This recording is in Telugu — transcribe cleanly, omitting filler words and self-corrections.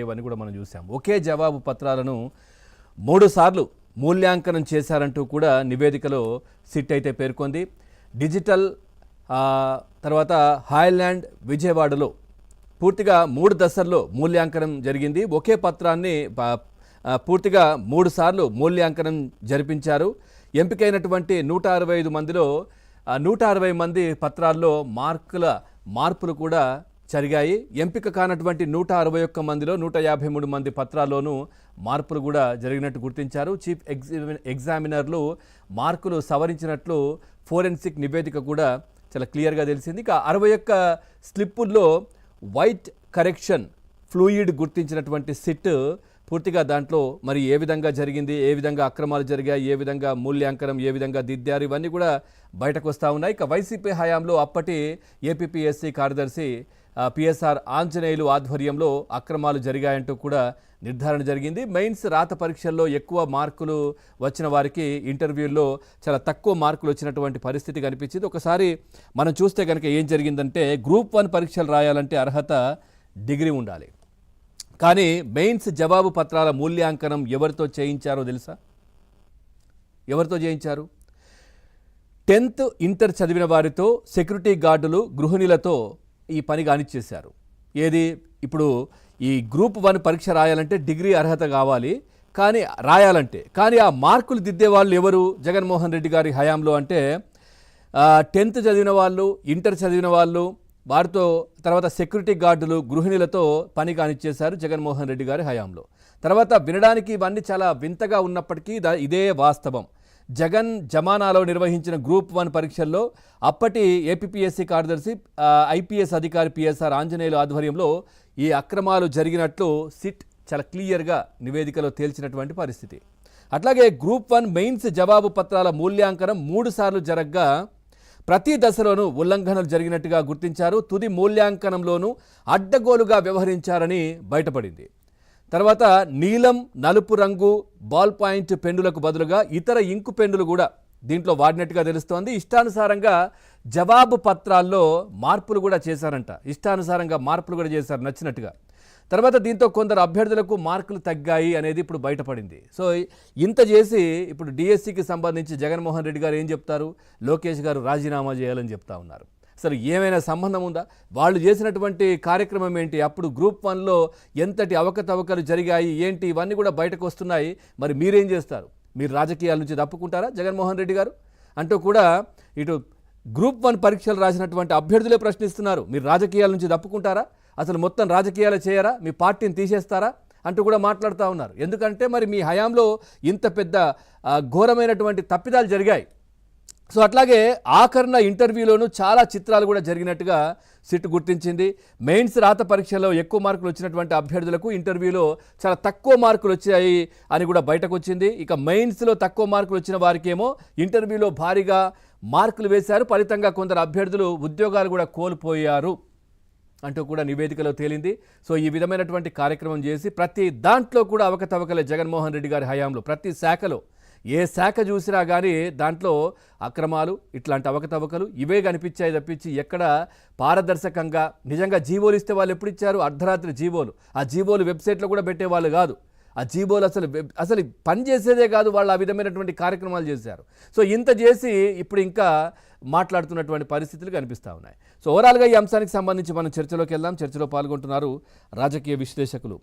ఇవన్నీ కూడా మనం చూసాం. ఒకే జవాబు పత్రాలను 3 సార్లు మూల్యాంకనం చేశారంటూ కూడా నివేదికలో సిట్ అయితే పేర్కొంది. డిజిటల్ తర్వాత హాయ్లాండ్ విజయవాడలో పూర్తిగా 3 దశల్లో మూల్యాంకనం జరిగింది. ఒకే పత్రాన్ని పూర్తిగా 3 సార్లు మూల్యాంకనం జరిపించారు. ఎంపికైనటువంటి 165 మందిలో 160 మంది పత్రాల్లో మార్పులు కూడా జరిగాయి. ఎంపిక కానటువంటి 161 మందిలో 153 మంది పత్రాల్లోనూ మార్పులు కూడా జరిగినట్టు గుర్తించారు. చీఫ్ ఎగ్జామినర్లు మార్కులు సవరించినట్లు ఫోరెన్సిక్ నివేదిక కూడా చాలా క్లియర్గా తెలిసింది. ఇక 61 స్లిప్పుల్లో వైట్ కరెక్షన్ ఫ్లూయిడ్ గుర్తించినటువంటి సిట్ పూర్తిగా దాంట్లో మరి ఏ విధంగా జరిగింది, ఏ విధంగా అక్రమాలు జరిగాయి, ఏ విధంగా మూల్యాంకనం ఏ విధంగా దిద్దారు, ఇవన్నీ కూడా బయటకు వస్తూ ఉన్నాయి. ఇక వైసీపీ హయాంలో అప్పటి ఏపీపీఎస్సీ కార్యదర్శి పిఎస్ఆర్ ఆంజనేయులు ఆధ్వర్యంలో అక్రమాలు జరిగాయంటూ కూడా నిర్ధారణ జరిగింది. మెయిన్స్ రాత పరీక్షల్లో ఎక్కువ మార్కులు వచ్చిన వారికి ఇంటర్వ్యూల్లో చాలా తక్కువ మార్కులు వచ్చినటువంటి పరిస్థితి కనిపించింది. ఒకసారి మనం చూస్తే కనుక ఏం జరిగిందంటే, గ్రూప్ 1 పరీక్షలు రాయాలంటే అర్హత డిగ్రీ ఉండాలి. కానీ మెయిన్స్ జవాబు పత్రాల మూల్యాంకనం ఎవరితో చేయించారో తెలుసా? ఎవరితో చేయించారు? 10th ఇంటర్ చదివిన వారితో, సెక్యూరిటీ గార్డులు, గృహిణులతో ఈ పని కానిచ్చేశారు. ఏది ఇప్పుడు ఈ గ్రూప్ 1 పరీక్ష రాయాలంటే డిగ్రీ అర్హత కావాలి, కానీ ఆ మార్కులు దిద్దే వాళ్ళు ఎవరు జగన్మోహన్ రెడ్డి గారి హయాంలో అంటే 10th చదివిన వాళ్ళు, ఇంటర్ చదివిన వాళ్ళు, వారితో తర్వాత సెక్యూరిటీ గార్డులు, గృహిణులతో పని కానిచ్చేశారు జగన్మోహన్ రెడ్డి గారి హయాంలో. తర్వాత వినడానికి ఇవన్నీ చాలా వింతగా ఉన్నప్పటికీ ఇదే వాస్తవం. జగన్ జమానాలో నిర్వహించిన గ్రూప్ 1 పరీక్షల్లో అప్పటి ఏపీపీఎస్సీ కార్యదర్శి ఐపీఎస్ అధికారి పిఎస్ఆర్ ఆంజనేయులు ఆధ్వర్యంలో ఈ అక్రమాలు జరిగినట్లు సిట్ చాలా క్లియర్గా నివేదికలో తేల్చినటువంటి పరిస్థితి. అట్లాగే గ్రూప్ 1 మెయిన్స్ జవాబు పత్రాల మూల్యాంకనం 3 సార్లు జరగ్గా ప్రతి దశలోనూ ఉల్లంఘనలు జరిగినట్టుగా గుర్తించారు. తుది మూల్యాంకనంలోనూ అడ్డగోలుగా వ్యవహరించారని బయటపడింది. తర్వాత నీలం, నలుపు రంగు బాల్ పాయింట్ పెన్నులకు బదులుగా ఇతర ఇంకు పెన్నులు కూడా దీంట్లో వాడినట్టుగా తెలుస్తోంది. ఇష్టానుసారంగా జవాబు పత్రాల్లో మార్పులు కూడా చేశారంట. ఇష్టానుసారంగా మార్పులు కూడా చేశారు నచ్చినట్టుగా. తర్వాత దీంతో కొందరు అభ్యర్థులకు మార్కులు తగ్గాయి అనేది ఇప్పుడు బయటపడింది. సో ఇంత చేసి ఇప్పుడు డిఎస్సికి సంబంధించి జగన్మోహన్ రెడ్డి గారు ఏం చెప్తారు? లోకేష్ గారు రాజీనామా చేయాలని చెప్తా ఉన్నారు. అసలు ఏమైనా సంబంధం ఉందా? వాళ్ళు చేసినటువంటి కార్యక్రమం ఏంటి? అప్పుడు గ్రూప్ 1లో ఎంతటి అవకతవకలు జరిగాయి ఏంటి, ఇవన్నీ కూడా బయటకు వస్తున్నాయి. మరి మీరేం చేస్తారు? మీరు రాజకీయాల నుంచి తప్పుకుంటారా జగన్మోహన్ రెడ్డి గారు అంటూ కూడా ఇటు గ్రూప్ 1 పరీక్షలు రాసినటువంటి అభ్యర్థులే ప్రశ్నిస్తున్నారు. మీరు రాజకీయాల నుంచి తప్పుకుంటారా? అసలు మొత్తం రాజకీయాలు చేయరా? మీ పార్టీని తీసేస్తారా అంటూ కూడా మాట్లాడుతూ ఉన్నారు. ఎందుకంటే మరి మీ హయాంలో ఇంత పెద్ద ఘోరమైనటువంటి తప్పిదాలు జరిగాయి. సో అట్లాగే ఆఖరణ ఇంటర్వ్యూలోనూ చాలా చిత్రాలు కూడా జరిగినట్టుగా సిట్ గుర్తించింది. మెయిన్స్ రాత పరీక్షలో ఎక్కువ మార్కులు వచ్చినటువంటి అభ్యర్థులకు ఇంటర్వ్యూలో చాలా తక్కువ మార్కులు వచ్చాయి అని కూడా బయటకు వచ్చింది. ఇక మెయిన్స్లో తక్కువ మార్కులు వచ్చిన వారికేమో ఇంటర్వ్యూలో భారీగా మార్కులు వేశారు. ఫలితంగా కొందరు అభ్యర్థులు ఉద్యోగాలు కూడా కోల్పోయారు అంటూ కూడా నివేదికలో తేలింది. సో ఈ విధమైనటువంటి కార్యక్రమం చేసి ప్రతి దాంట్లో కూడా అవకతవకలే జగన్మోహన్ రెడ్డి గారి హయాంలో. ప్రతి శాఖలో ఏ శాఖ చూసినా కానీ దాంట్లో అక్రమాలు, ఇట్లాంటి అవకతవకలు ఇవే కనిపించాయి తప్పించి ఎక్కడ పారదర్శకంగా నిజంగా జీవోలు ఇస్తే వాళ్ళు ఎప్పుడు ఇచ్చారు? అర్ధరాత్రి జీవోలు. ఆ జీవోలు వెబ్సైట్లో కూడా పెట్టేవాళ్ళు కాదు. ఆ జీవోలు అసలు పని చేసేదే కాదు. వాళ్ళు ఆ విధమైనటువంటి కార్యక్రమాలు చేశారు. సో ఇంత చేసి ఇప్పుడు ఇంకా మాట్లాడుతున్నటువంటి పరిస్థితులు కనిపిస్తూ ఉన్నాయి. సో ఓవరాల్గా ఈ అంశానికి సంబంధించి మనం చర్చలోకి వెళ్దాం. చర్చలో పాల్గొంటున్నారు రాజకీయ విశ్లేషకులు